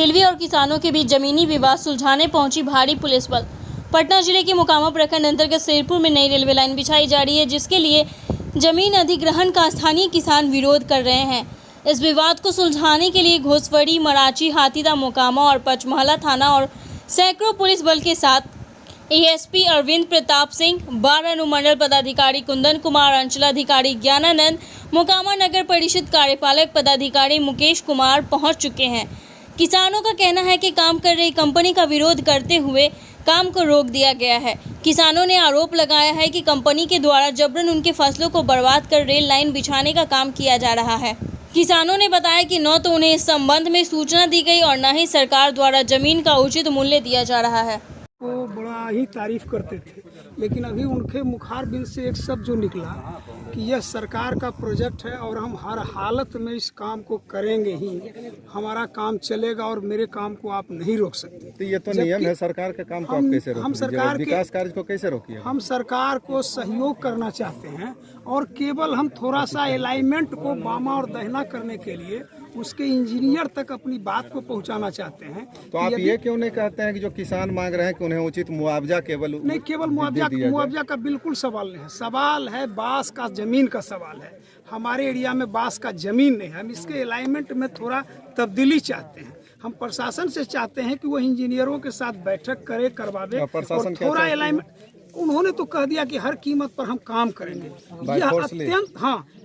Railway और किसानों के बीच जमीनी विवाद सुलझाने पहुंची भारी पुलिस बल। पटना जिले के मोकामा प्रखंड अंतर्गत शेरपुर में नई रेलवे लाइन बिछाई जा रही है, जिसके लिए जमीन अधिग्रहण का स्थानीय किसान विरोध कर रहे हैं। इस विवाद को सुलझाने के लिए घोसवड़ी, मराची, हाथीदा, मोकामा और पचमहला थाना और सैकड़ों पुलिस बल के साथ एएसपी अरविंद प्रताप सिंह, बार अनुमंडल पदाधिकारी कुंदन कुमार, अंचलाधिकारी ज्ञानानंद, मोकामा नगर परिषद कार्यपालक पदाधिकारी मुकेश कुमार पहुंच चुके हैं। किसानों का कहना है कि काम कर रही कंपनी का विरोध करते हुए काम को रोक दिया गया है। किसानों ने आरोप लगाया है कि कंपनी के द्वारा जबरन उनके फसलों को बर्बाद कर रेल लाइन बिछाने का काम किया जा रहा है। किसानों ने बताया कि न तो उन्हें इस संबंध में सूचना दी गई और न ही सरकार द्वारा जमीन का उचित मूल्य दिया जा रहा है। वो बड़ा ही तारीफ करते थे, लेकिन अभी उनके मुखारबिंद से एक शब्द जो निकला कि यह सरकार का प्रोजेक्ट है और हम हर हालत में इस काम को करेंगे ही, हमारा काम चलेगा और मेरे काम को आप नहीं रोक सकते। तो ये तो नियम है, सरकार का काम को आप कैसे रोकेंगे? हम सरकार के विकास कार्य को कैसे रोकिए? हम सरकार को सहयोग करना चाहते हैं और केवल हम थोड़ा सा अलाइनमेंट को बामा और दहिना करने के लिए उसके इंजीनियर तक अपनी बात को पहुंचाना चाहते हैं। तो आप ये क्यों नहीं कहते हैं कि जो किसान मांग रहे हैं कि उन्हें उचित मुआवजा नहीं, केवल मुआवजा का बिल्कुल सवाल नहीं है। सवाल है बांस का जमीन का सवाल है। हमारे एरिया में बांस का जमीन नहीं है। हम इसके अलाइनमेंट में थोड़ा तब्दीली चाहते हैं। हम प्रशासन से चाहते हैं कि वो इंजीनियरों के साथ बैठक करे, करवावे और थोड़ा अलाइनमेंट। उन्होंने तो कह दिया कि हर कीमत पर हम काम करेंगे।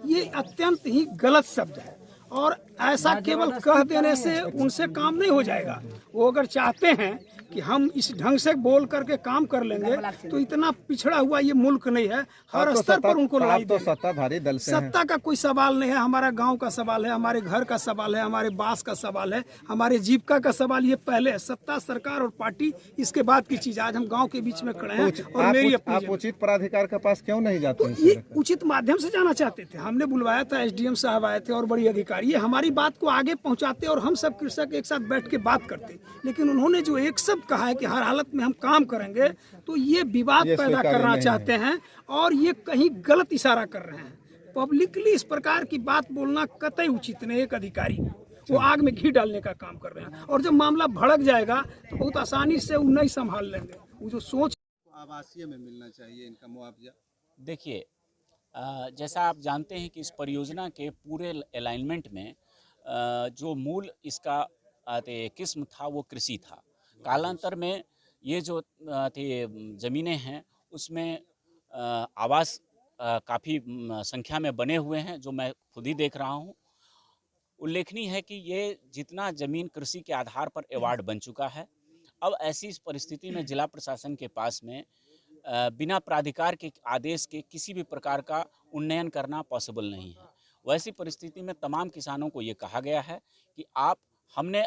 ये अत्यंत ही गलत शब्द है और ऐसा केवल कह देने से उनसे काम नहीं हो जाएगा। वो अगर चाहते हैं कि हम इस ढंग से बोल करके काम कर लेंगे तो इतना पिछड़ा हुआ ये मुल्क नहीं है। हर स्तर पर उनको लड़ाई तो सत्ताधारी दल से सत्ता का कोई सवाल नहीं है। हमारा गांव का सवाल है, हमारे घर का सवाल है, हमारे बास का सवाल है, हमारे जीविका का सवाल। ये पहले है सत्ता, सरकार और पार्टी, इसके बाद की चीज। आज हम गाँव के बीच में खड़े हैं और मेरी आप उचित प्राधिकार के पास क्यों नहीं जाते? ये उचित माध्यम से जाना चाहते थे। हमने बुलवाया था, एसडीएम साहब आए थे और बड़ी अधिकारी। ये हमारी बात को आगे पहुंचाते और हम सब कृषक एक साथ बैठ के बात करते, लेकिन उन्होंने जो एक शब्द कहा है कि हर हालत में हम काम करेंगे, तो ये विवाद पैदा करना चाहते हैं और ये कहीं गलत इशारा कर रहे हैं। पब्लिकली इस प्रकार की बात बोलना कतई उचित नहीं। एक अधिकारी वो आग में घी डालने का काम कर रहे हैं और जब मामला भड़क जाएगा तो बहुत आसानी से वो नहीं संभाल लेंगे। वो जो सोच आवासीय में मिलना चाहिए इनका मुआवजा। देखिए, जैसा आप जानते हैं कि इस परियोजना के पूरे अलाइनमेंट में जो मूल इसका किस्म था वो कृषि था। कालांतर में ये जो ज़मीनें हैं उसमें आवास काफ़ी संख्या में बने हुए हैं, जो मैं खुद ही देख रहा हूँ। उल्लेखनीय है कि ये जितना ज़मीन कृषि के आधार पर अवार्ड बन चुका है, अब ऐसी इस परिस्थिति में जिला प्रशासन के पास में बिना प्राधिकार के आदेश के किसी भी प्रकार का उन्नयन करना पॉसिबल नहीं है। वैसी परिस्थिति में तमाम किसानों को ये कहा गया है कि हमने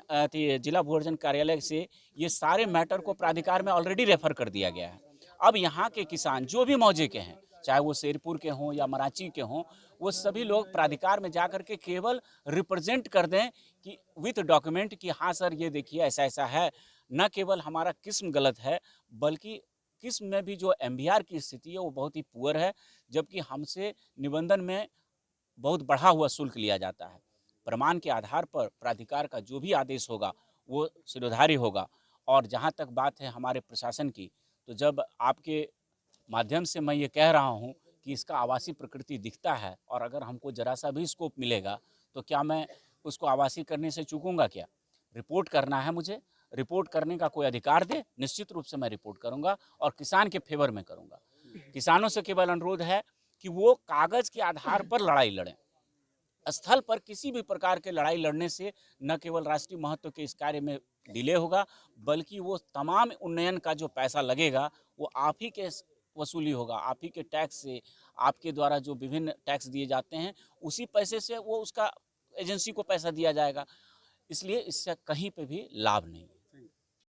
जिला भूअर्जन कार्यालय से ये सारे मैटर को प्राधिकार में ऑलरेडी रेफर कर दिया गया है। अब यहाँ के किसान जो भी मौजे के हैं, चाहे वो शेरपुर के हों या मराची के हों, वो सभी लोग प्राधिकार में जाकर के केवल रिप्रेजेंट कर दें कि विथ डॉक्यूमेंट कि हाँ सर ये देखिए ऐसा ऐसा है। न केवल हमारा किस्म गलत है, बल्कि किस्म में भी जो एमबीआर की स्थिति है वो बहुत ही पुअर है, जबकि हमसे निबंधन में बहुत बढ़ा हुआ शुल्क लिया जाता है। प्रमाण के आधार पर प्राधिकार का जो भी आदेश होगा वो शिरोधार्य होगा। और जहाँ तक बात है हमारे प्रशासन की, तो जब आपके माध्यम से मैं ये कह रहा हूँ कि इसका आवासीय प्रकृति दिखता है और अगर हमको जरा सा भी स्कोप मिलेगा तो क्या मैं उसको आवासीय करने से चूकूँगा क्या? रिपोर्ट करना है मुझे, रिपोर्ट करने का कोई अधिकार दे, निश्चित रूप से मैं रिपोर्ट करूँगा और किसान के फेवर में करूँगा। किसानों से केवल अनुरोध है कि वो कागज़ के आधार पर लड़ाई लड़ें। स्थल पर किसी भी प्रकार के लड़ाई लड़ने से न केवल राष्ट्रीय महत्व के इस कार्य में डिले होगा, बल्कि वो तमाम उन्नयन का जो पैसा लगेगा वो आप ही के वसूली होगा। आप ही के टैक्स से, आपके द्वारा जो विभिन्न टैक्स दिए जाते हैं उसी पैसे से वो उसका एजेंसी को पैसा दिया जाएगा। इसलिए इससे कहीं पे भी लाभ नहीं।